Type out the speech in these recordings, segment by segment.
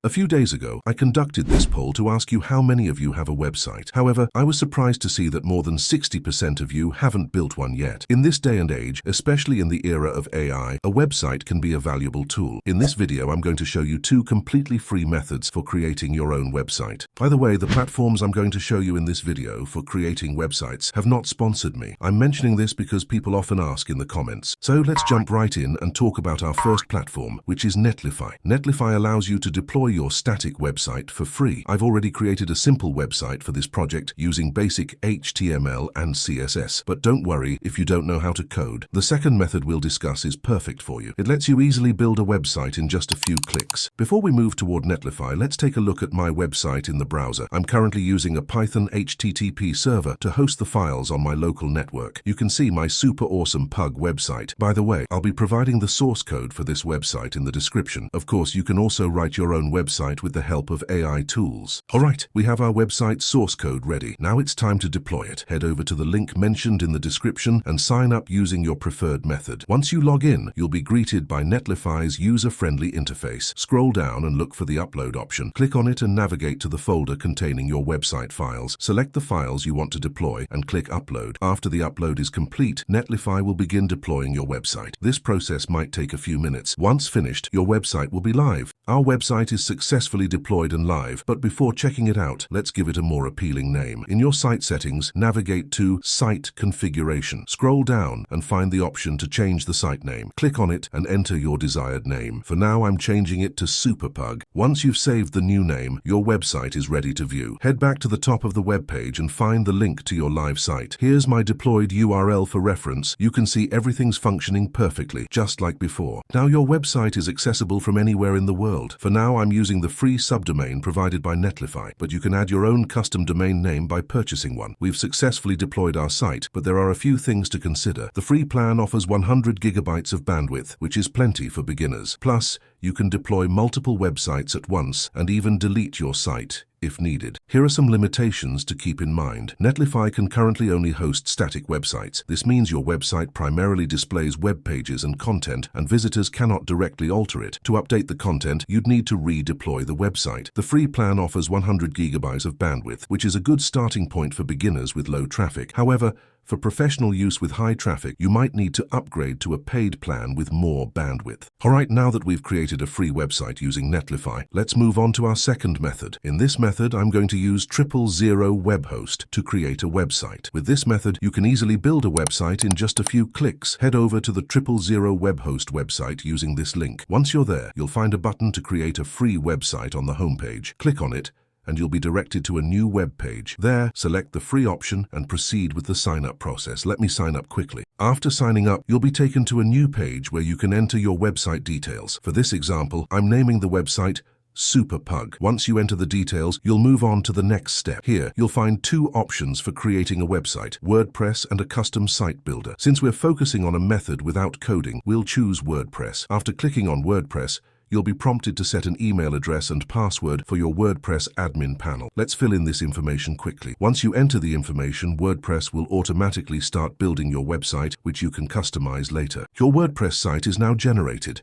A few days ago, I conducted this poll to ask you how many of you have a website. However, I was surprised to see that more than 60% of you haven't built one yet. In this day and age, especially in the era of AI, a website can be a valuable tool. In this video, I'm going to show you 2 completely free methods for creating your own website. By the way, the platforms I'm going to show you in this video for creating websites have not sponsored me. I'm mentioning this because people often ask in the comments. So let's jump right in and talk about our first platform, which is Netlify. Netlify allows you to deploy your static website for free. I've already created a simple website for this project using basic HTML and CSS, but don't worry if you don't know how to code. The second method we'll discuss is perfect for you. It lets you easily build a website in just a few clicks. Before we move toward Netlify, let's take a look at my website in the browser. I'm currently using a Python HTTP server to host the files on my local network. You can see my super awesome Pug website. By the way, I'll be providing the source code for this website in the description. Of course, you can also write your own website with the help of AI tools. Alright, we have our website source code ready. Now it's time to deploy it. Head over to the link mentioned in the description and sign up using your preferred method. Once you log in, you'll be greeted by Netlify's user-friendly interface. Scroll down and look for the upload option. Click on it and navigate to the folder containing your website files. Select the files you want to deploy and click upload. After the upload is complete, Netlify will begin deploying your website. This process might take a few minutes. Once finished, your website will be live. Our website is successfully deployed and live, but before checking it out, let's give it a more appealing name. In your site settings, navigate to Site Configuration. Scroll down and find the option to change the site name. Click on it and enter your desired name. For now, I'm changing it to Superpug. Once you've saved the new name, your website is ready to view. Head back to the top of the web page and find the link to your live site. Here's my deployed URL for reference. You can see everything's functioning perfectly, just like before. Now your website is accessible from anywhere in the world. For now, I'm using the free subdomain provided by Netlify, but you can add your own custom domain name by purchasing one. We've successfully deployed our site, but there are a few things to consider. The free plan offers 100 gigabytes of bandwidth, which is plenty for beginners. Plus, you can deploy multiple websites at once and even delete your site if needed. Here are some limitations to keep in mind. Netlify can currently only host static websites. This means your website primarily displays web pages and content, and visitors cannot directly alter it. To update the content, you'd need to redeploy the website. The free plan offers 100 gigabytes of bandwidth, which is a good starting point for beginners with low traffic. However, for professional use with high traffic, you might need to upgrade to a paid plan with more bandwidth. Alright, now that we've created a free website using Netlify, let's move on to our second method. In this method, I'm going to use 000 web host to create a website. With this method, you can easily build a website in just a few clicks. Head over to the 000 web host website using this link. Once you're there, you'll find a button to create a free website on the homepage. Click on it, and you'll be directed to a new web page. There, select the free option and proceed with the sign-up process. Let me sign up quickly. After signing up, you'll be taken to a new page where you can enter your website details. For this example, I'm naming the website Superpug. Once you enter the details, you'll move on to the next step. Here, you'll find 2 options for creating a website, WordPress and a custom site builder. Since we're focusing on a method without coding, we'll choose WordPress. After clicking on WordPress, you'll be prompted to set an email address and password for your WordPress admin panel. Let's fill in this information quickly. Once you enter the information, WordPress will automatically start building your website, which you can customize later. Your WordPress site is now generated.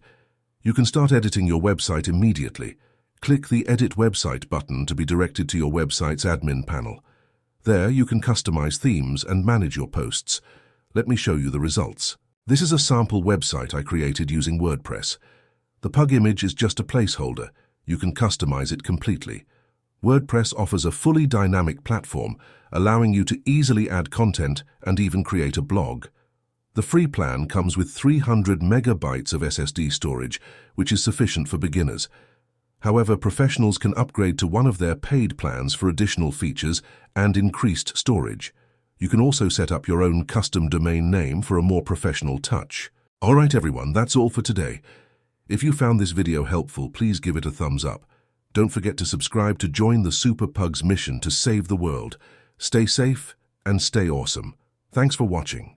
You can start editing your website immediately. Click the Edit Website button to be directed to your website's admin panel. There, you can customize themes and manage your posts. Let me show you the results. This is a sample website I created using WordPress. The Pug image is just a placeholder. You can customize it completely. WordPress offers a fully dynamic platform, allowing you to easily add content and even create a blog. The free plan comes with 300 megabytes of SSD storage, which is sufficient for beginners. However, professionals can upgrade to one of their paid plans for additional features and increased storage. You can also set up your own custom domain name for a more professional touch. Alright everyone, that's all for today. If you found this video helpful, please give it a thumbs up. Don't forget to subscribe to join the Superpug's mission to save the world. Stay safe and stay awesome. Thanks for watching.